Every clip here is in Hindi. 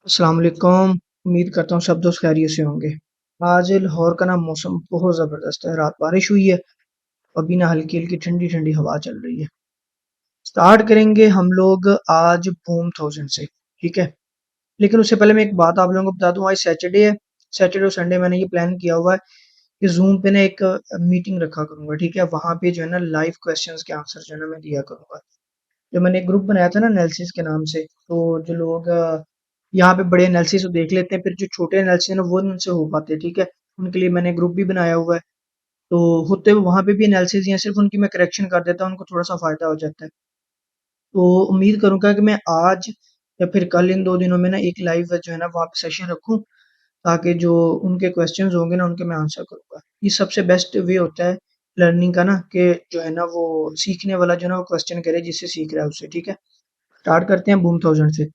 अस्सलाम वालेकुम। उम्मीद करता हूँ सब दोस्त खैरियत से होंगे। आज लाहौर का ना मौसम बहुत ज़बरदस्त है। रात बारिश हुई है। अभी ना हल्की-हल्की ठंडी-ठंडी हवा चल रही है। स्टार्ट करेंगे हम लोग आज बूम 1000 से, ठीक है? लेकिन उससे पहले मैं एक बात आप लोगों को बता दूँ, आज सैटरडे है। सैटरडे और संडे मैंने ये प्लान किया हुआ है कि ज़ूम पे ना एक मीटिंग रखा करूँगा, ठीक है? वहाँ पे जो है ना लाइव क्वेश्चंस के आंसर जो है ना मैं दिया करूँगा। जो मैंने एक ग्रुप बनाया था ना एनालिसिस के नाम से, तो जो लोग यहाँ पे बड़े एनालिसिस को देख लेते हैं, फिर जो छोटे एनालिसिस है ना वो उनसे हो पाते हैं, ठीक है? उनके लिए मैंने ग्रुप भी बनाया हुआ है। तो होते हुए वहाँ पे भी एनालिसिस या सिर्फ उनकी मैं करेक्शन कर देता हूँ, उनको थोड़ा-सा फ़ायदा हो जाता है। तो उम्मीद करूँगा कि मैं आज या फिर कल इन 2 दिनों में ना एक लाइव जो है ना वहाँ पे सेशन रखूँ, ताकि जो उनके क्वेश्चन्स होंगे ना उनके मैं आंसर करूँगा। ये सबसे बेस्ट वे होता है लर्निंग का ना कि जो है ना वो सीखने वाला जो है ना वो क्वेश्चन करे जिससे सीख रहा है उससे, ठीक है? स्टार्ट करते हैं बूम 1000 से।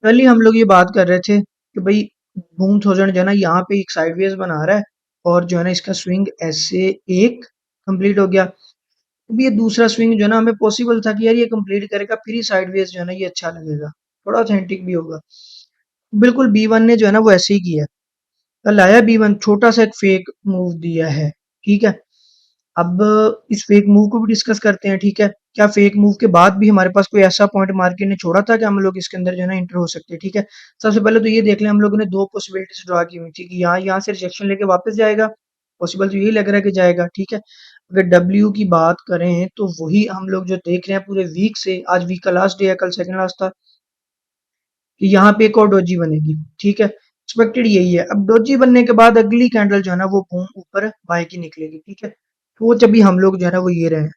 कल ही हम लोग ये बात कर रहे थे कि भाई बूम 1000 जो है ना यहाँ पे एक साइडवेज बना रहा है और जो है ना इसका स्विंग ऐसे एक कंप्लीट हो गया। अब ये दूसरा स्विंग जो है ना हमें पॉसिबल था कि यार ये कंप्लीट करेगा फिर ही साइडवेज जो है ना ये अच्छा लगेगा, थोड़ा ऑथेंटिक भी होगा। बिल्कुल B1 ने जो है ना वो ऐसे ही किया है। कल आया B1 छोटा सा एक फेक मूव दिया है, ठीक है? अब इस फेक मूव को भी डिस्कस करते हैं, ठीक है? क्या फेक मूव के बाद भी हमारे पास कोई ऐसा पॉइंट मार्केट ने छोड़ा था कि हम लोग इसके अंदर जो है ना एंटर हो सकते हैं, ठीक है? सबसे पहले तो ये देख लें हम लोगों ने 2 पॉसिबिलिटीज़ ड्रा की हुई थी कि यहाँ से रिजेक्शन लेके वापस जाएगा, पॉसिबल तो यही लग रहा है कि जाएगा, ठीक है? अगर डब्ल्यू की बात करें तो वही हम लोग जो देख रहे हैं पूरे वीक से, आज वीक का लास्ट डे है, कल सेकंड लास्ट था, कि यहाँ पे एक और डोजी बनेगी, ठीक है? एक्सपेक्टेड यही है। अब डोजी बनने के बाद अगली कैंडल जो है ना वो बूम ऊपर बाय की निकलेगी, ठीक है? तो वो जब भी हम लोग जो है ना वो ये रहे हैं।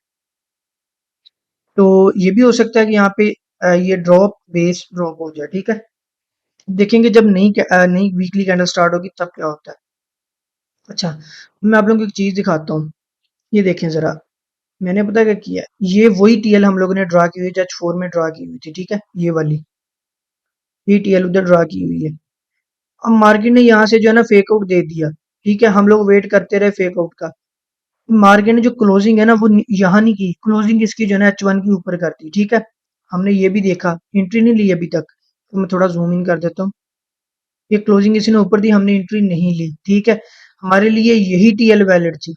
तो ये भी हो सकता है कि यहाँ पे ये ड्रॉप बेस ड्रॉप हो जाए, ठीक है? देखेंगे जब नई वीकली कैंडल स्टार्ट होगी तब क्या होता है। अच्छा, मैं आप लोगों को एक चीज़ दिखाता हूँ। ये देखें ज़रा, मैंने पता क्या किया है? ये वही टीएल हम लोगों ने ड्रा की हुई है जो आज 4 में ड्रा की हुई थी, ठीक है? ये वाली, ये टीएल उधर ड्रा की हुई है। अब मार्केट ने यहाँ से जो है ना फेक आउट दे दिया, ठीक है? हम लोग वेट करते रहे फेक आउट का। मार्केट ने जो क्लोजिंग है ना वो यहाँ नहीं की, क्लोजिंग इसकी जो है ना H1 के ऊपर कर दी, ठीक है? हमने ये भी देखा, एंट्री नहीं ली अभी तक। तो मैं थोड़ा ज़ूम इन कर देता हूँ। ये क्लोजिंग किसी ने ऊपर दी, हमने एंट्री नहीं ली, ठीक है? हमारे लिए यही टीएल वैलिड थी।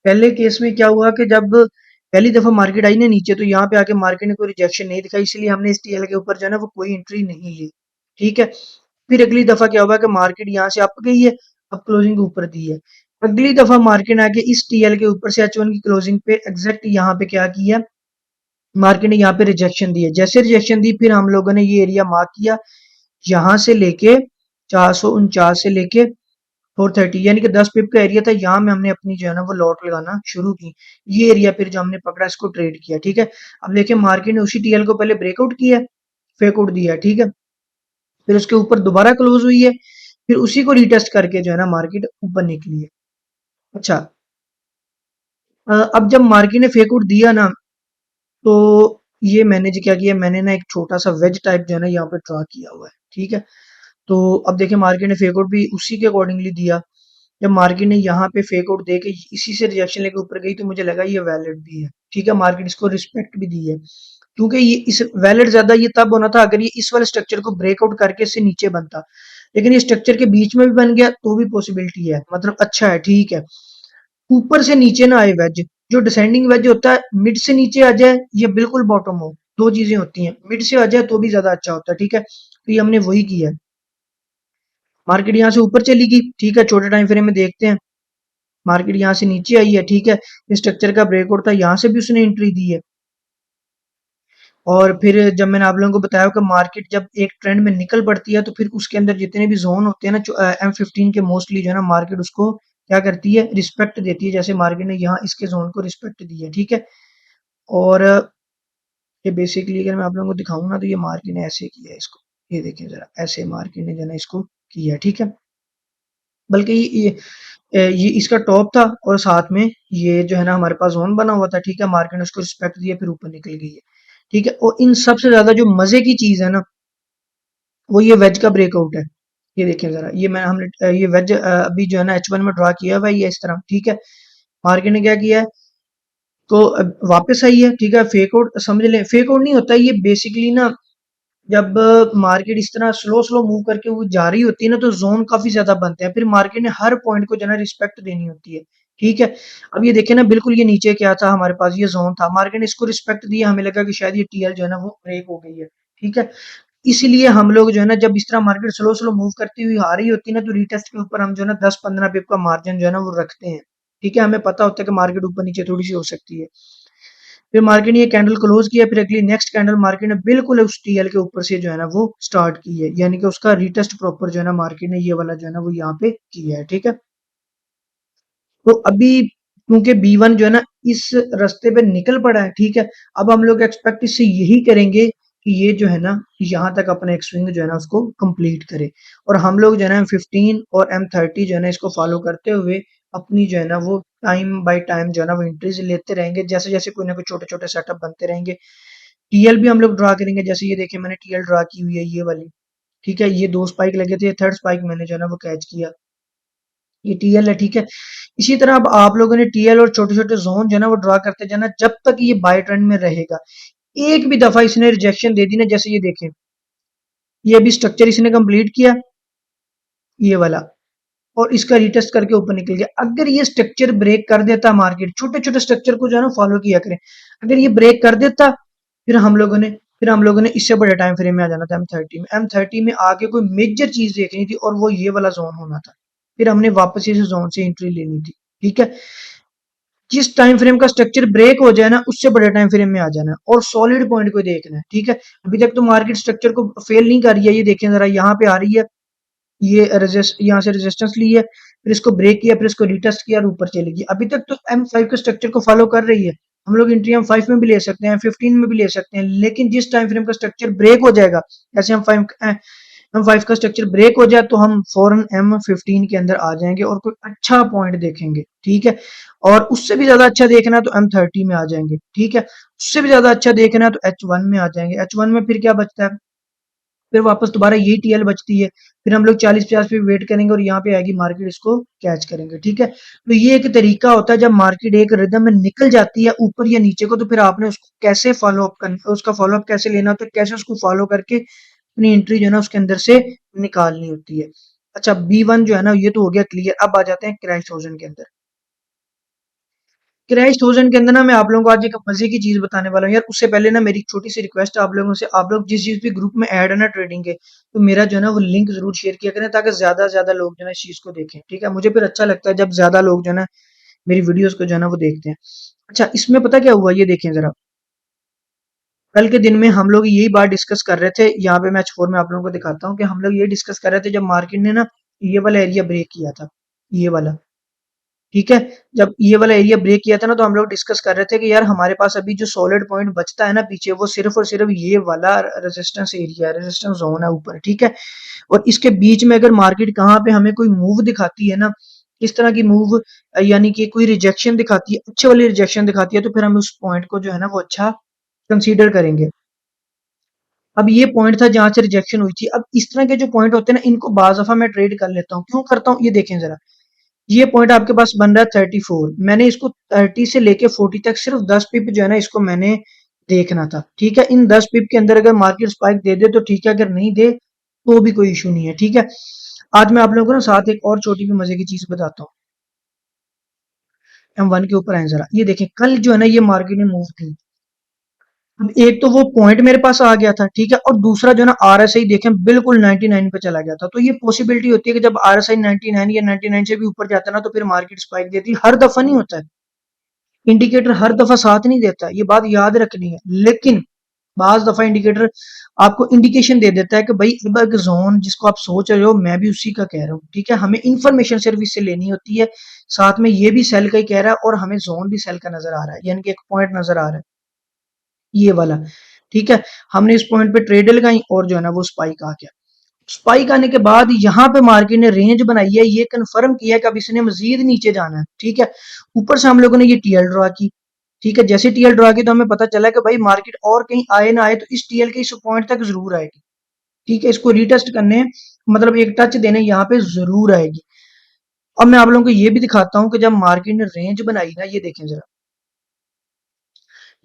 पहले केस में क्या हुआ कि जब पहली दफ़ा मार्केट आई ना नीचे, तो यहाँ पे आके मार्केट ने कोई रिजेक्शन नहीं दिखाई, इसलिए हमने इस टीएल के ऊपर जो है ना वो कोई एंट्री नहीं ली, ठीक है? फिर अगली दफ़ा क्या हुआ कि मार्केट यहाँ से अप गई है, अब क्लोजिंग ऊपर दी है। अगली दफ़ा मार्केट ने आके इस टीएल के ऊपर से H1 की क्लोजिंग पे एग्जैक्ट यहाँ पे क्या किया, मार्केट ने यहाँ पे रिजेक्शन दी है। जैसे रिजेक्शन दी फिर हम लोगों ने ये एरिया मार्क किया, यहाँ से लेके 449 से लेके 430 यानी कि 10 पिप का एरिया था, यहाँ में हमने अपनी जो है ना वो लॉट लगाना शुरू की। ये एरिया फिर जो हमने पकड़ा इसको ट्रेड किया, ठीक है? अब देखिए मार्केट ने उसी टीएल को पहले ब्रेकआउट किया है, फेक आउट दिया है, ठीक है? फिर उसके ऊपर दोबारा क्लोज हुई है, फिर उसी को रीटेस्ट करके जो है ना मार्केट ऊपर निकली है। अच्छा, अब जब मार्केट ने फेक आउट दिया ना, तो ये मैंने जो क्या किया, मैंने ना एक छोटा सा वेज टाइप जो है ना यहाँ पे ड्रा किया हुआ है, ठीक है? तो अब देखिए मार्केट ने फेक आउट भी उसी के अकॉर्डिंगली दिया। जब मार्केट ने यहाँ पे फेक आउट दे के इसी से रिजेक्शन लेके ऊपर गई तो मुझे लगा ये वैलिड भी है, ठीक है? मार्केट इसको रिस्पेक्ट भी दी है, क्योंकि ये इस वैलिड ज्यादा ये तब होना था अगर ये इस वाले स्ट्रक्चर को ब्रेकआउट करके इससे नीचे बनता, लेकिन ये स्ट्रक्चर के बीच में भी बन गया तो भी पॉसिबिलिटी है, मतलब अच्छा है, ठीक है? ऊपर से नीचे ना आए वेज, जो डिसेंडिंग वेज होता है मिड से नीचे आ जाए या बिल्कुल बॉटम हो, दो चीजें होती हैं, मिड से आ जाए तो भी ज्यादा अच्छा होता है, ठीक है? तो ये हमने वही किया है। मार्केट यहाँ से ऊपर चली गई, ठीक है? छोटे टाइम फ्रेम में देखते हैं, मार्केट यहाँ से नीचे आई है, ठीक है? इस स्ट्रक्चर का ब्रेकआउट था, यहाँ से भी उसने एंट्री दी है। और फिर जब मैंने आप लोगों को बताया कि मार्केट जब एक ट्रेंड में निकल पड़ती है तो फिर उसके अंदर जितने भी जोन होते हैं ना M15 के, मोस्टली जो है ना मार्केट उसको क्या करती है, रिस्पेक्ट देती है, जैसे मार्केट ने यहाँ इसके जोन को रिस्पेक्ट दी है, ठीक है? और ये बेसिकली अगर मैं आप लोगों को दिखाऊं ना तो ये मार्केट ने ऐसे किया है इसको, ये देखिए जरा, ऐसे मार्केट ने जो है ना इसको किया है, ठीक है? बल्कि ये इसका टॉप था और साथ में ये जो है ना हमारे पास जोन बना हुआ था, ठीक है? मार्केट ने उसको रिस्पेक्ट दिया फिर ऊपर निकल गई है, ठीक है? और इन सबसे ज्यादा जो मजे की चीज है ना वो ये वेज का ब्रेकआउट है। ये देखें जरा, ये मैं हमने ये वेज अभी जो है ना H1 में ड्रा किया हुआ है ये इस तरह, ठीक है? मार्केट ने क्या किया है, तो वापस आई है, ठीक है? फेक आउट समझ लें, फेक आउट नहीं होता ये बेसिकली ना, जब मार्केट इस तरह स्लो स्लो मूव करके वो जा रही होती है ना, तो जोन काफी ज्यादा बनते हैं, फिर मार्केट ने हर पॉइंट को जो है ना रिस्पेक्ट देनी होती है। ठीक है, अब ये देखिए ना, बिल्कुल ये नीचे क्या था हमारे पास, ये जोन था, मार्केट ने इसको रिस्पेक्ट दिया, हमें लगा कि शायद ये टीएल जो है ना वो ब्रेक हो गई है। ठीक है, इसीलिए हम लोग जो है ना, जब इस तरह मार्केट स्लो स्लो मूव करती हुई आ रही होती है ना, तो रीटेस्ट के ऊपर हम जो है ना 10-15 पिप का मार्जिन जो है ना वो रखते हैं। ठीक है, हमें पता होता है कि मार्केट ऊपर नीचे थोड़ी सी हो सकती है। फिर मार्केट ने ये कैंडल क्लोज किया, फिर अगली नेक्स्ट कैंडल मार्केट ने बिल्कुल उस टीएल के ऊपर से जो है ना वो स्टार्ट की है, यानी कि उसका रीटेस्ट प्रॉपर जो है ना मार्केट ने ये वाला जो है ना वो यहाँ पे किया है। ठीक है, तो अभी क्योंकि बी वन जो है ना इस रास्ते पे निकल पड़ा है, ठीक है, अब हम लोग एक्सपेक्ट इससे यही करेंगे कि ये जो है ना यहाँ तक अपना एक स्विंग जो है ना उसको कंप्लीट करे, और हम लोग जो है ना M15 और M30 जो है ना इसको फॉलो करते हुए अपनी जो है ना वो टाइम बाय टाइम जो है ना वो एंट्रीज लेते रहेंगे, जैसे जैसे कोई ना कोई छोटे छोटे सेटअप बनते रहेंगे। टीएल भी हम लोग ड्रा करेंगे, जैसे ये देखिए मैंने टीएल ड्रा की हुई है ये वाली। ठीक है, ये दो स्पाइक लगे थे, थर्ड स्पाइक मैंने जो है ना वो कैच किया, ये टीएल है। ठीक है, इसी तरह अब आप लोगों ने टीएल और छोटे छोटे जोन जो है ना वो ड्रा करते जाना जब तक ये बाय ट्रेंड में रहेगा। एक भी दफा इसने रिजेक्शन दे दी ना, जैसे ये देखें, ये अभी स्ट्रक्चर इसने कंप्लीट किया ये वाला, और इसका रिटेस्ट करके ऊपर निकल गया। अगर ये स्ट्रक्चर ब्रेक कर देता, मार्केट छोटे छोटे स्ट्रक्चर को जो है ना फॉलो किया करें, अगर ये ब्रेक कर देता, फिर हम लोगों ने फिर हम लोगों ने इससे बड़े टाइम फ्रेम में आ जाना था। M30 में आके कोई मेजर चीज देखनी थी, और वो ये वाला जोन होना था, फिर हमने वापस इस जोन से एंट्री लेनी थी। ठीक है, जिस टाइम फ्रेम का स्ट्रक्चर ब्रेक हो जाए ना, उससे बड़े टाइम फ्रेम में आ जाना है और सॉलिड पॉइंट को देखना है। ठीक है, अभी तक तो मार्केट स्ट्रक्चर को फेल नहीं कर रही है, ये देखें जरा, यहाँ पे आ रही है, ये रेजिस्ट, यहाँ से रेजिस्टेंस ली है, फिर इसको ब्रेक किया, फिर इसको रिटेस्ट किया और ऊपर चलेगी। अभी तक तो M5 के स्ट्रक्चर को फॉलो कर रही है, हम लोग एंट्री M5 में भी ले सकते हैं, 15 में भी ले सकते हैं, लेकिन जिस टाइम फ्रेम का स्ट्रक्चर ब्रेक हो जाएगा, जैसे M5 का स्ट्रक्चर ब्रेक हो जाए, तो हम फौरन M15 के अंदर आ जाएंगे और कोई अच्छा पॉइंट देखेंगे। ठीक है, और उससे भी ज्यादा अच्छा देखना है तो M30 में आ जाएंगे। ठीक है, उससे भी ज्यादा अच्छा देखना है तो H1 में आ जाएंगे। H1 में फिर क्या बचता है, फिर वापस दोबारा यही टीएल बचती है, फिर हम लोग 40-50 पे वेट करेंगे और यहाँ पे आएगी मार्केट, इसको कैच करेंगे। ठीक है, तो ये एक तरीका होता है, जब मार्केट एक रिदम में निकल जाती है ऊपर या नीचे को, तो फिर आपने उसको कैसे फॉलो अप करना, उसका फॉलो अप कैसे लेना होता है, कैसे उसको फॉलो करके अपनी एंट्री जो है ना उसके अंदर से निकालनी होती है। अच्छा, बी वन जो है ना ये तो हो गया क्लियर, अब आ जाते हैं क्रैश थाउजेंड के अंदर। क्रैश थाउजेंड के अंदर ना मैं आप लोगों को आज एक मजे की चीज बताने वाला हूँ यार। उससे पहले ना मेरी एक छोटी सी रिक्वेस्ट है आप लोगों से, आप लोग जिस जिस भी ग्रुप में ऐड है ना ट्रेडिंग के, तो मेरा जो है ना वो लिंक जरूर शेयर किया करें, ताकि ज्यादा से ज्यादा लोग जो है ना इस चीज को देखें। ठीक है, मुझे फिर अच्छा लगता है जब ज्यादा लोग जो है ना मेरी वीडियोस को जो है ना वो देखते हैं। अच्छा, इसमें पता क्या हुआ, ये देखें जरा, कल के दिन में हम लोग यही बात डिस्कस कर रहे थे, यहाँ पे मैं H4 में आप लोगों को दिखाता हूँ कि हम लोग ये डिस्कस कर रहे थे, जब मार्केट ने ना ये वाला एरिया ब्रेक किया था, ये वाला। ठीक है, जब ये वाला एरिया ब्रेक किया था ना, तो हम लोग डिस्कस कर रहे थे कि यार हमारे पास अभी जो सॉलिड पॉइंट बचता है ना पीछे, वो सिर्फ और सिर्फ ये वाला रेजिस्टेंस एरिया है, रेजिस्टेंस जोन है ऊपर। ठीक है, और इसके बीच में अगर मार्केट कहाँ पे हमें कोई मूव दिखाती है ना, इस तरह की मूव, यानी कि कोई रिजेक्शन दिखाती है, अच्छे वाली रिजेक्शन दिखाती है, तो फिर हम उस पॉइंट को जो है ना वो अच्छा कंसीडर करेंगे। अब ये पॉइंट था जहां से रिजेक्शन हुई थी। अब इस तरह के जो पॉइंट होते हैं ना, इनको बाज दफा मैं ट्रेड कर लेता हूँ। क्यों करता हूँ, ये देखें जरा, ये पॉइंट आपके पास बन रहा है 34, मैंने इसको 30 से लेके 40 तक सिर्फ 10 पिप जो है ना इसको मैंने देखना था। ठीक है, इन 10 पिप के अंदर अगर मार्केट स्पाइक दे दे तो ठीक है, अगर नहीं दे तो भी कोई इशू नहीं है। ठीक है, आज मैं आप लोगों को ना साथ एक और छोटी भी मजे की चीज बताता हूँ। M1 के ऊपर आए जरा, ये देखें, कल जो है ना ये मार्केट में मूव थी। अब एक तो वो पॉइंट मेरे पास आ गया था, ठीक है, और दूसरा जो है ना RSI देखें बिल्कुल 99 पे चला गया था। तो ये पॉसिबिलिटी होती है कि जब RSI 99 या 99 से भी ऊपर जाता है ना, तो फिर मार्केट स्पाइक देती है। हर दफा नहीं होता है, इंडिकेटर हर दफा साथ नहीं देता, ये बात याद रखनी है। लेकिन बाज दफा इंडिकेटर आपको इंडिकेशन दे देता है कि भाई अब एक जोन जिसको आप सोच रहे हो मैं भी उसी का कह रहा हूँ। ठीक है, हमें इंफॉर्मेशन सर्विस से लेनी होती है, साथ में ये भी सेल का ही कह रहा है और हमें जोन भी सेल का नजर आ रहा है, यानी कि एक पॉइंट नजर आ रहा है ये वाला। ठीक है, हमने इस पॉइंट पे ट्रेड लगाई और जो है ना वो स्पाइक आ गया। स्पाइक आने के बाद यहाँ पे मार्केट ने रेंज बनाई है, ये कंफर्म किया कि अब इसने मजीद नीचे जाना है। ठीक है, ऊपर से हम लोगों ने ये टीएल ड्रा की। ठीक है, जैसे टीएल ड्रा की तो हमें पता चला कि भाई मार्केट और कहीं आए ना आए तो इस टीएल के इस पॉइंट तक जरूर आएगी। ठीक है, इसको रीटेस्ट करने, मतलब एक टच देने यहाँ पे जरूर आएगी। अब मैं आप लोगों को ये भी दिखाता हूँ कि जब मार्केट ने रेंज बनाई ना, ये देखें जरा,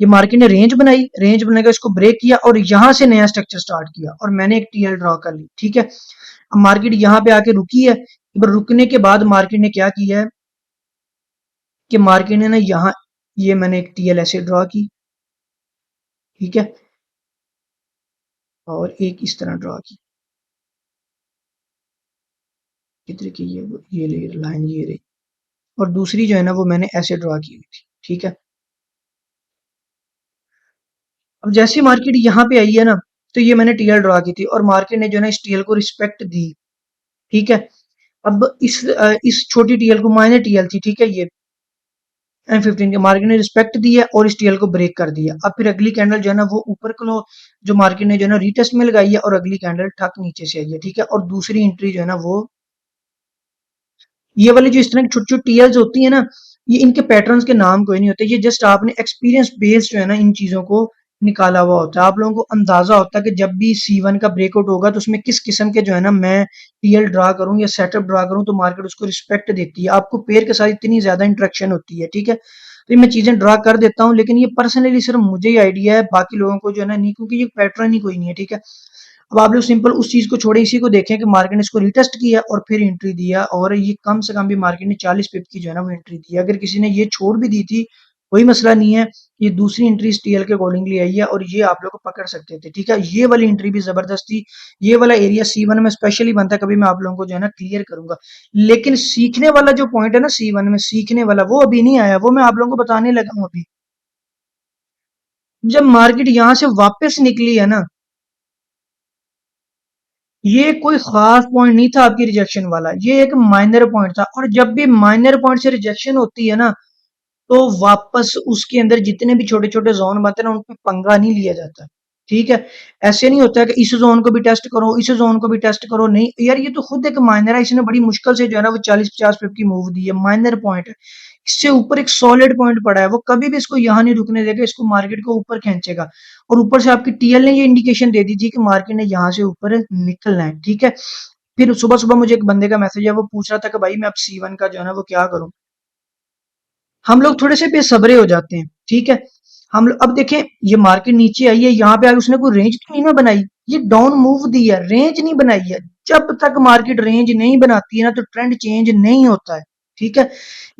ये मार्केट ने रेंज बनाई, रेंज बनाकर इसको ब्रेक किया और यहां से नया स्ट्रक्चर स्टार्ट किया और मैंने एक टीएल ड्रॉ कर ली। ठीक है, अब मार्केट यहाँ पे आके रुकी है। रुकने के बाद मार्केट ने क्या किया है कि मार्केट ने ना यहाँ ये मैंने एक टीएल ऐसे ड्रॉ की, ठीक है, और एक इस तरह ड्रॉ की, कितने की ये ले लाइन ये रही, और दूसरी जो है ना वो मैंने ऐसे ड्रॉ की हुई थी। ठीक है, अब जैसे मार्केट यहाँ पे आई है ना, तो ये मैंने टीएल ड्रॉ की थी और मार्केट ने जो है ना इस टीएल को रिस्पेक्ट दी। ठीक है, अब इस छोटी टीएल को माइनर टीएल थी, ठीक है, ये M15 के मार्केट ने रिस्पेक्ट दी है और इस टीएल को ब्रेक कर दिया। अब फिर अगली कैंडल जो है ना वो ऊपर क्लो जो मार्केट ने जो है ना रीटेस्ट में लगाई है और अगली कैंडल ठक नीचे से आई है। ठीक है, और दूसरी एंट्री जो है ना वो ये वाली जो इस तरह की छोटी छोटी टीएल्स होती है ना, ये इनके पैटर्न्स के नाम कोई नहीं होते, ये जस्ट आपने एक्सपीरियंस बेस्ड जो है ना इन चीजों को निकाला हुआ होता है। आप लोगों को अंदाजा होता है कि जब भी C1 का ब्रेकआउट होगा तो उसमें किस किस्म के जो है ना मैं टीएल ड्रा करूं या सेटअप ड्रा करूं तो मार्केट उसको रिस्पेक्ट देती है। आपको पेयर के साथ इतनी ज्यादा इंटरेक्शन होती है। ठीक है, तो ये मैं चीजें ड्रा कर देता हूँ, लेकिन ये पर्सनली सिर्फ मुझे ही आइडिया है, बाकी लोगों को जो है ना नहीं, क्योंकि ये पैटर्न ही कोई नहीं है। ठीक है, अब आप लोग सिंपल उस चीज को छोड़े, इसी को देखें कि मार्केट ने इसको रिटेस्ट किया और फिर एंट्री दिया, और ये कम से कम भी मार्केट ने 40 पिप की जो है ना वो एंट्री दी। अगर किसी ने ये छोड़ भी दी थी कोई मसला नहीं है, ये दूसरी एंट्री इस टीएल के अकॉर्डिंगली आई है और ये आप लोग को पकड़ सकते थे। ठीक है, ये वाली एंट्री भी जबरदस्त थी। ये वाला एरिया C1 में स्पेशली बनता है, कभी मैं आप लोगों को जो है ना क्लियर करूंगा। लेकिन सीखने वाला जो पॉइंट है ना C1 में सीखने वाला, वो अभी नहीं आया, वो मैं आप लोगों को बताने लगा हूँ अभी। जब मार्केट यहां से वापस निकली है ना, ये कोई खास पॉइंट नहीं था आपकी रिजेक्शन वाला, ये एक माइनर पॉइंट था। और जब भी माइनर पॉइंट से रिजेक्शन होती है ना, तो वापस उसके अंदर जितने भी छोटे छोटे जोन बनते हैं ना, उन पे पंगा नहीं लिया जाता। ठीक है, ऐसे नहीं होता है कि इस जोन को भी टेस्ट करो, इस जोन को भी टेस्ट करो, नहीं यार, ये तो खुद एक माइनर है, इसने बड़ी मुश्किल से जो है ना वो 40-50 पिप की मूव दी है, माइनर पॉइंट है। इससे ऊपर एक सॉलिड पॉइंट पड़ा है, वो कभी भी इसको यहाँ नहीं रुकने देगा, इसको मार्केट को ऊपर खींचेगा। और ऊपर से आपकी टीएल ने ये इंडिकेशन दे दी थी कि मार्केट ने यहाँ से ऊपर निकलना है। ठीक है, फिर सुबह सुबह मुझे एक बंदे का मैसेज है, वो पूछ रहा था कि भाई मैं अब C1 का जो है ना वो क्या करूं। हम लोग थोड़े से बेसब्रे हो जाते हैं। ठीक है, हम लोग अब देखें, ये मार्केट नीचे आई है, यहाँ पे आगे उसने कोई रेंज तो नहीं ना बनाई, ये डाउन मूव दी है, रेंज नहीं बनाई है। जब तक मार्केट रेंज नहीं बनाती है ना तो ट्रेंड चेंज नहीं होता है। ठीक है,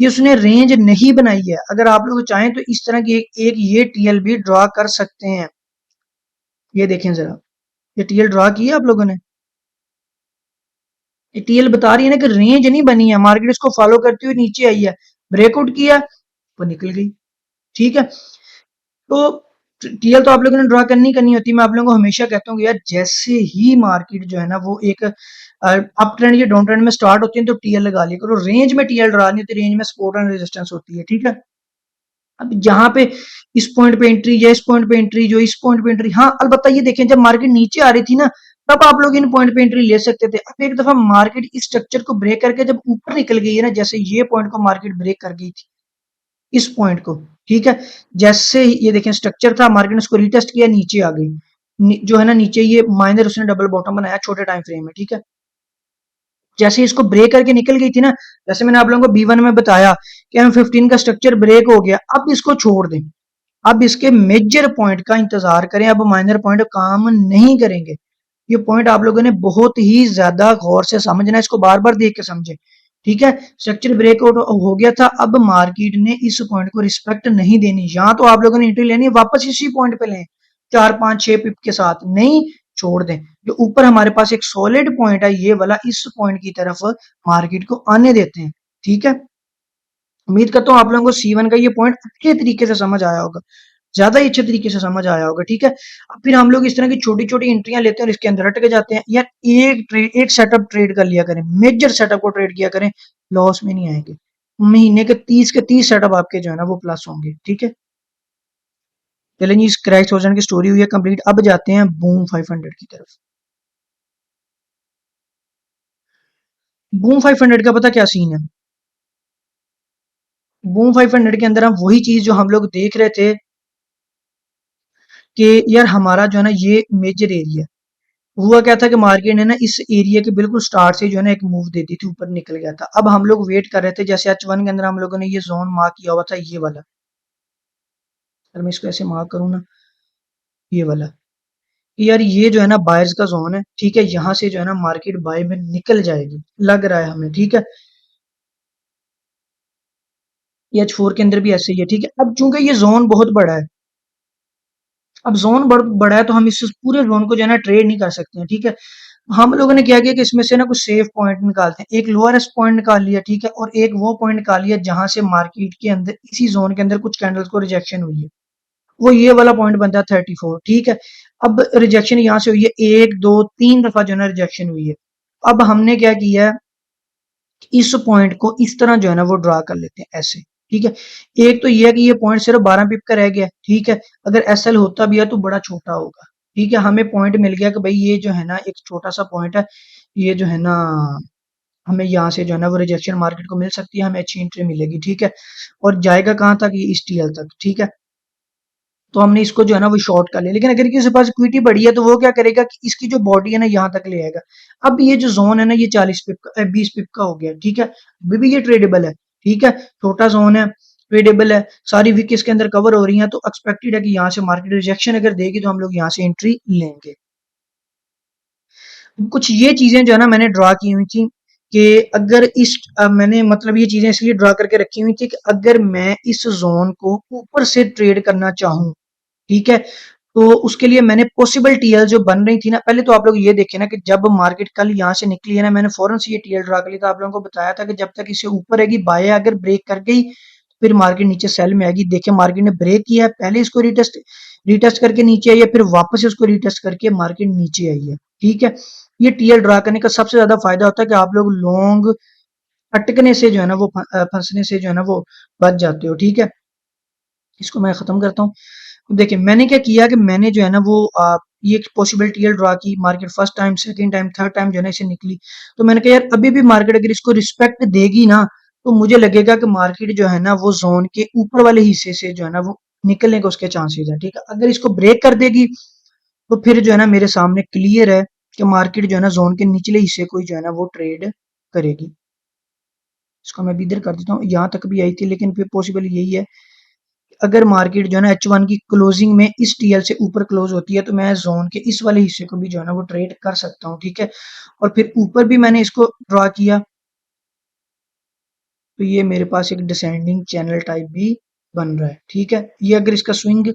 ये उसने रेंज नहीं बनाई है। अगर आप लोग चाहें तो इस तरह की एक ये टीएल भी ड्रॉ कर सकते हैं। ये देखें जरा, ये टीएल ड्रॉ की है आप लोगों ने, ये टीएल बता रही है ना कि रेंज नहीं बनी है, मार्केट इसको फॉलो करते हुए नीचे आई है, ब्रेकआउट किया, वो निकल गई। ठीक है, तो टीएल तो आप लोगों ने ड्रॉ करनी होती है। मैं आप लोगों को हमेशा कहता हूँ कि यार जैसे ही मार्केट जो है ना वो एक अप ट्रेंड या डाउन ट्रेंड में स्टार्ट होती है तो टीएल लगा लिया करो। रेंज में टीएल ड्रॉ नहीं होती, रेंज में सपोर्ट एंड रेजिस्टेंस होती है। ठीक है, अब यहाँ पे इस पॉइंट पे एंट्री या इस पॉइंट पे एंट्री, जो इस पॉइंट पे एंट्री, हाँ अलबत्ता ये देखें जब मार्केट नीचे आ रही थी ना, तब आप लोग इन पॉइंट पे एंट्री ले सकते थे। अब एक दफा मार्केट इस स्ट्रक्चर को ब्रेक करके जब ऊपर निकल गई है ना, जैसे ये पॉइंट को मार्केट ब्रेक कर गई थी, इस पॉइंट को, ठीक है, जैसे ही ये देखें स्ट्रक्चर था, मार्केट ने उसको रिटेस्ट किया, नीचे आ गई, जो है ना नीचे ये माइनर उसने डबल बॉटम बनाया छोटे टाइम फ्रेम में। ठीक है, जैसे इसको ब्रेक करके निकल गई थी ना, जैसे मैंने आप लोगों को B1 में बताया कि M15 का स्ट्रक्चर ब्रेक हो गया, अब इसको छोड़ दें, अब इसके मेजर पॉइंट का इंतजार करें, अब माइनर पॉइंट काम नहीं करेंगे। ये पॉइंट आप लोगों ने बहुत ही ज्यादा गौर से समझना है, इसको बार बार देख के समझे। ठीक है, स्ट्रक्चर ब्रेकआउट हो गया था, अब मार्केट ने इस पॉइंट को रिस्पेक्ट नहीं देनी, यहाँ तो आप लोगों ने एंट्री लेनी है, वापस इसी पॉइंट पे लें 4-5-6 पिप के साथ, नहीं छोड़ दें। जो ऊपर हमारे पास एक सॉलिड पॉइंट है ये वाला, इस पॉइंट की तरफ मार्केट को आने देते हैं। ठीक है, उम्मीद करता हूँ आप लोगों को C1 का ये पॉइंट अच्छे तरीके से समझ आया होगा, ज्यादा ही अच्छे तरीके से समझ आया होगा। ठीक है, अब फिर हम लोग इस तरह की छोटी छोटी एंट्रियां लेते हैं और इसके अंदर अटक जाते हैं। यार एक सेटअप ट्रेड कर लिया करें, मेजर सेटअप को ट्रेड किया करें, लॉस में नहीं आएंगे। महीने के 30 सेटअप आपके जो है ना वो प्लस होंगे। ठीक है, चलें जी, इस क्रैश वर्जन की स्टोरी हुई है कंप्लीट। अब जाते हैं बूम 500 की तरफ। बूम 500 का पता क्या सीन है? बूम 500 के अंदर हम वही चीज जो हम लोग देख रहे थे कि यार हमारा जो है ना ये मेजर एरिया, हुआ क्या था कि मार्केट ने ना इस एरिया के बिल्कुल स्टार्ट से जो है ना एक मूव दे दी थी, ऊपर निकल गया था। अब हम लोग वेट कर रहे थे, जैसे H1 के अंदर हम लोगों ने ये जोन मार्क किया हुआ था, ये वाला, अगर मैं इसको ऐसे मार्क करूँ ना, ये वाला, यार ये जो है ना बायर्स का जोन है, ठीक है, यहाँ से जो है ना मार्केट बाय में निकल जाएगी, लग रहा है हमें, ठीक है। ये H4 के अंदर भी ऐसे ही है, ठीक है। अब चूंकि ये जोन बहुत बड़ा है, अब जोन बड़ा है तो हम इस पूरे जोन को जो है ना ट्रेड नहीं कर सकते हैं, ठीक है। हम लोगों ने क्या किया कि इसमें से ना कुछ सेफ पॉइंट निकालते हैं, एक लोअरेस्ट पॉइंट निकाल लिया, ठीक है, और एक वो पॉइंट निकाल लिया जहां से मार्केट के अंदर इसी जोन के अंदर कुछ कैंडल्स को रिजेक्शन हुई है, वो ये वाला पॉइंट बनता है 34, ठीक है। अब रिजेक्शन यहाँ से हुई है, एक दो तीन दफा जो है ना रिजेक्शन हुई है। अब हमने क्या किया है, इस पॉइंट को इस तरह जो है ना वो ड्रा कर लेते हैं ऐसे, ठीक है। एक तो ये है कि ये पॉइंट सिर्फ 12 पिप का रह गया, ठीक है। अगर एसएल होता भी है तो बड़ा छोटा होगा, ठीक है। हमें पॉइंट मिल गया कि भाई ये जो है ना एक छोटा सा पॉइंट है, ये जो है ना हमें यहाँ से जो है ना वो रिजेक्शन मार्केट को मिल सकती है, हमें अच्छी एंट्री मिलेगी, ठीक है। और जाएगा कहाँ तक, ये इस टीएल तक, ठीक है। तो हमने इसको जो है ना वो शॉर्ट कर लिया, लेकिन अगर किसी के पास इक्विटी बढ़ी है तो वो क्या करेगा कि इसकी जो बॉडी है ना यहाँ तक ले आएगा। अब ये जो जोन है ना ये 40 पिप का 20 पिप का हो गया, ठीक है, अभी भी ये ट्रेडेबल है, ठीक है। छोटा जोन है, ट्रेडेबल है, सारी विक इसके अंदर कवर हो रही है, तो एक्सपेक्टेड है कि यहाँ से मार्केट रिजेक्शन अगर देगी तो हम लोग यहाँ से एंट्री लेंगे। कुछ ये चीजें जो है ना मैंने ड्रा की हुई थी कि अगर मैंने मतलब ये चीजें इसलिए ड्रा करके रखी हुई थी कि अगर मैं इस जोन को ऊपर से ट्रेड करना चाहूँ, ठीक है, तो उसके लिए मैंने पॉसिबल टीएल जो बन रही थी ना, पहले तो आप लोग ये देखें ना कि जब मार्केट कल यहाँ से निकली है ना, मैंने फौरन से ये टीएल ड्रा कर लिया था, आप लोगों को बताया था कि जब तक इसे ऊपर आएगी बाय अगर ब्रेक कर गई फिर मार्केट नीचे सेल में आएगी। देखिए मार्केट ने ब्रेक किया है, पहले इसको रिटेस्ट रिटेस्ट करके नीचे आई है, फिर वापस इसको रिटेस्ट करके मार्केट नीचे आई है, ठीक है। ये टीएल ड्रा करने का सबसे ज्यादा फायदा होता है कि आप लोग लॉन्ग अटकने से जो है ना वो फंसने से जो है ना वो बच जाते हो, ठीक है। इसको मैं खत्म करता हूँ। देखिए मैंने क्या किया कि मैंने जो है ना वो ये पॉसिबिलिटी ड्रा की, market first time second time third time जो है ना इसे निकली, तो मैंने कहा यार अभी भी मार्केट अगर इसको रिस्पेक्ट देगी ना तो मुझे लगेगा कि मार्केट जो है ना वो जोन के ऊपर वाले हिस्से से जो है ना वो निकलने के उसके चांसेस है, ठीक है। अगर इसको ब्रेक कर देगी तो फिर जो है ना मेरे सामने क्लियर है कि मार्केट जो है ना जोन के निचले हिस्से को ही जो है ना वो ट्रेड करेगी। इसको मैं भी इधर कर देता हूँ, यहाँ तक भी आई थी, लेकिन फिर पॉसिबल यही है अगर मार्केट जो है ना H1 की क्लोजिंग में इस टीएल से ऊपर क्लोज होती है तो मैं जोन के इस वाले हिस्से को भी जो है ना वो ट्रेड कर सकता हूँ, ठीक है। और फिर ऊपर भी मैंने इसको ड्रा किया, तो ये मेरे पास एक डिसेंडिंग चैनल टाइप भी बन रहा है, ठीक है। ये अगर इसका स्विंग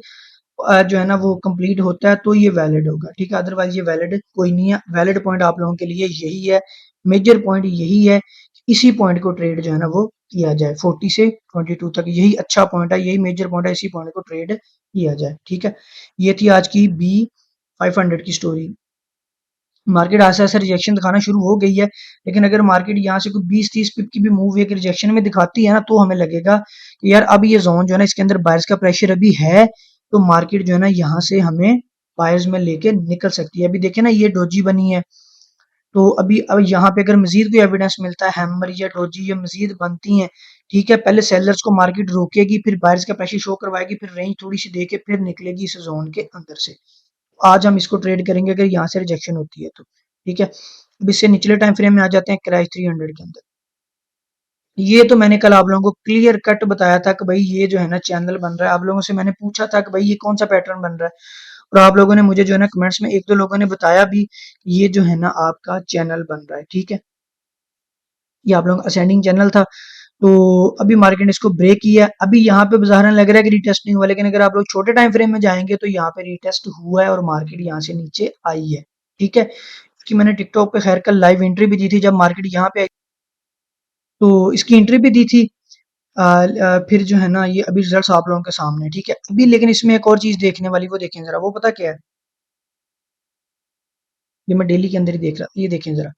जो है ना वो कंप्लीट होता है तो ये वैलिड होगा, ठीक है, अदरवाइज ये वैलिड कोई नहीं है। वैलिड पॉइंट आप लोगों के लिए यही है, मेजर पॉइंट यही है, इसी पॉइंट को ट्रेड जो है ना वो किया जाए, 40 से 22 तक यही अच्छा पॉइंट है, यही मेजर पॉइंट है, इसी पॉइंट को ट्रेड किया जाए, ठीक है। ये थी आज की B500 की स्टोरी। मार्केट ऐसा ऐसा रिजेक्शन दिखाना शुरू हो गई है, लेकिन अगर मार्केट यहाँ से कोई 20-30 पिप की भी मूव एक रिजेक्शन में दिखाती है ना तो हमें लगेगा कि यार अब ये जोन जो है ना इसके अंदर बायर्स का प्रेशर अभी है, तो मार्केट जो है ना यहाँ से हमें बायर्स में लेके निकल सकती है। अभी देखे ना ये डोजी बनी है, तो अभी अब यहाँ पे अगर मजीद कोई एविडेंस मिलता है हैमर या डोजी ये मजीद बनती हैं, ठीक है, पहले सेलर्स को मार्केट रोकेगी, फिर बायर्स का प्रेशर शो करवाएगी, फिर रेंज थोड़ी सी देके फिर निकलेगी इस जोन के अंदर से। आज हम इसको ट्रेड करेंगे अगर यहाँ से रिजेक्शन होती है तो, ठीक है। अब इससे निचले टाइम फ्रेम में आ जाते हैं क्रैश 300 के अंदर। ये तो मैंने कल आप लोगों को क्लियर कट बताया था कि भाई ये जो है ना चैनल बन रहा है। आप लोगों से मैंने पूछा था कि भाई ये कौन सा पैटर्न बन रहा है, और आप लोगों ने मुझे जो है ना कमेंट्स में एक दो लोगों ने बताया भी ये जो है ना आपका चैनल बन रहा है, ठीक है। ये आप लोगों का असेंडिंग चैनल था, तो अभी मार्केट ने इसको ब्रेक किया। अभी यहाँ पे बाजार लग रहा है कि रीटेस्ट नहीं हुआ, लेकिन अगर आप लोग छोटे टाइम फ्रेम में जाएंगे तो यहाँ पे रीटेस्ट हुआ है और मार्केट यहाँ से नीचे आई है, ठीक है। इसकी मैंने टिकटॉक पे खैर कल लाइव एंट्री भी दी थी जब मार्केट यहाँ पे आई, तो इसकी एंट्री भी दी थी। फिर जो है ना ये अभी रिजल्ट्स आप लोगों के सामने हैं, ठीक है। अभी लेकिन इसमें एक और चीज देखने वाली, वो देखें जरा, वो पता क्या है, ये मैं डेली के अंदर ही देख रहा, ये देखें जरा,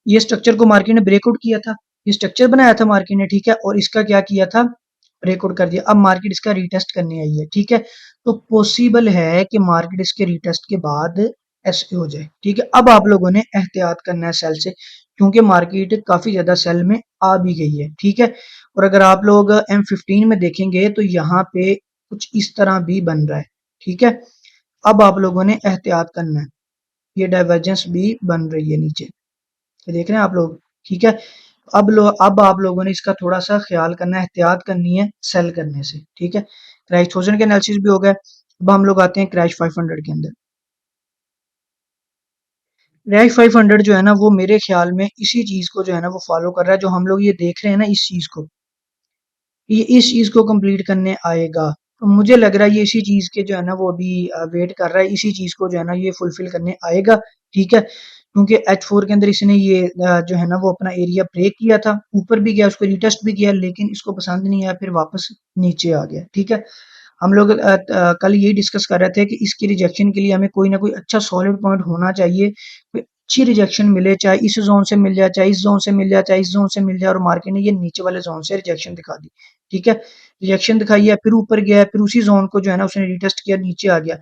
ये स्ट्रक्चर को मार्केट ने ब्रेकआउट किया था, ये स्ट्रक्चर बनाया था मार्केट ने, ठीक है, और इसका क्या किया था, ब्रेकआउट कर दिया। अब मार्केट इसका रीटेस्ट करने आई है, ठीक है। तो पॉसिबल है कि मार्केट इसके रीटेस्ट के बाद ऐसे हो जाए, ठीक है। अब आप लोगों ने एहतियात करना है सेल से, क्योंकि मार्केट काफी ज्यादा सेल में आ भी गई है, ठीक है। और अगर आप लोग M15 में देखेंगे तो यहाँ पे कुछ इस तरह भी बन रहा है, ठीक है। अब आप लोगों ने एहतियात करना है, ये डाइवर्जेंस भी बन रही है नीचे, ये देख रहे हैं आप लोग, ठीक है। अब आप लोगों ने इसका थोड़ा सा ख्याल करना है, एहतियात करनी है सेल करने से, ठीक है। क्रैश 1000 के एनालिसिस भी हो गया। अब हम लोग आते हैं क्रैश 500 के अंदर। क्रैश 500 जो है ना वो मेरे ख्याल में इसी चीज को जो है ना वो फॉलो कर रहा है, जो हम लोग ये देख रहे हैं ना इस चीज को, ये इस चीज को कंप्लीट करने आएगा। तो मुझे लग रहा है ये इसी चीज के जो है ना वो अभी वेट कर रहा है, इसी चीज को जो है ना ये फुलफिल करने आएगा, ठीक है। क्योंकि H4 के अंदर इसने ये जो है ना वो अपना एरिया ब्रेक किया था, ऊपर भी गया, उसको रिटेस्ट भी किया, लेकिन इसको पसंद नहीं आया, फिर वापस नीचे आ गया, ठीक है। हम लोग कल यही डिस्कस कर रहे थे कि इसकी रिजेक्शन के लिए हमें कोई ना कोई अच्छा सॉलिड पॉइंट होना चाहिए, कोई अच्छी रिजेक्शन मिले, चाहे इस जोन से मिल जाए, चाहे इस जोन से मिल जाए, चाहे इस जोन से मिल जाए, और मार्केट ने ये नीचे वाले जोन से रिजेक्शन दिखा दी, ठीक है। रिजेक्शन दिखाई है, फिर ऊपर गया, फिर उसी जोन को जो है ना उसने रिटेस्ट किया, नीचे आ गया।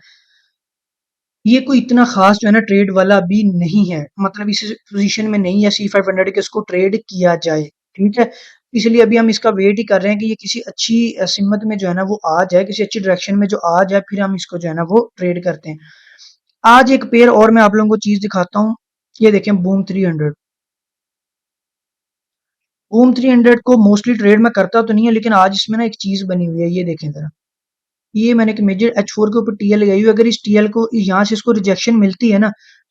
ये कोई इतना खास जो है ना ट्रेड वाला भी नहीं है, मतलब इस पोजीशन में नहीं है C500 के इसको ट्रेड किया जाए, ठीक है। इसलिए अभी हम इसका वेट ही कर रहे हैं कि ये किसी अच्छी सिमत में जो है ना वो आ जाए, किसी अच्छी डायरेक्शन में जो आ जाए, फिर हम इसको जो है ना वो ट्रेड करते हैं। आज एक पेयर और मैं आप लोगों को चीज दिखाता हूँ। ये देखें बूम 300। बूम 300 को मोस्टली ट्रेड में करता तो नहीं है, लेकिन आज इसमें ना एक चीज बनी हुई है, ये देखें जरा। ये मैंने एक मेजर H4 के ऊपर टीएल लगाई हुई है, अगर इस टीएल को यहाँ से इसको रिजेक्शन मिलती है ना,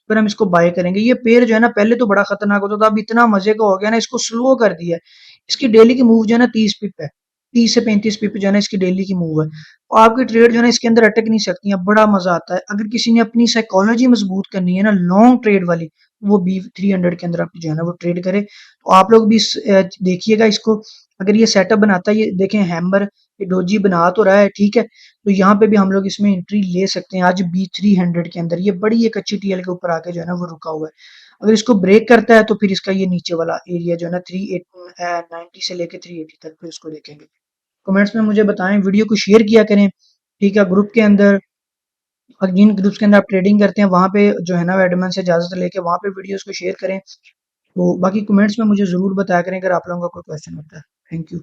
फिर हम इसको बाय करेंगे। ये पेयर जो है ना पहले तो बड़ा खतरनाक होता था, अब इतना मजे का हो गया ना, इसको स्लो कर दिया है। इसकी डेली की मूव जो है ना 30 पिप है, 30 से 35 पिप जो है ना इसकी डेली की मूव है। और आपकी ट्रेड जो है ना इसके अंदर अटक नहीं सकती है, बड़ा मजा आता है। अगर किसी ने अपनी साइकोलॉजी मजबूत करनी है ना लॉन्ग ट्रेड वाली, वो B300 के अंदर आप जो है ना वो ट्रेड करे। तो आप लोग भी देखिएगा इसको। अगर ये सेटअप बनाता है, ये देखें हैमर, ये डोजी बना तो रहा है, ठीक है। तो यहाँ पे भी हम लोग इसमें एंट्री ले सकते हैं आज B300 के अंदर। ये बड़ी एक अच्छी टीएल के ऊपर आके जो है ना वो रुका हुआ है। अगर इसको ब्रेक करता है तो फिर इसका ये नीचे वाला एरिया जो है ना 390 से लेके 380 तक फिर इसको देखेंगे। कमेंट्स में मुझे बताएं, वीडियो को शेयर किया करें, ठीक है, ग्रुप के अंदर। और जिन ग्रुप्स के अंदर आप ट्रेडिंग करते हैं वहाँ पे जो है ना एडमिन से इजाजत लेके वहाँ पे वीडियोस को शेयर करें। तो बाकी कमेंट्स में मुझे जरूर बताया करें अगर आप लोगों का कोई क्वेश्चन होता है। Thank you.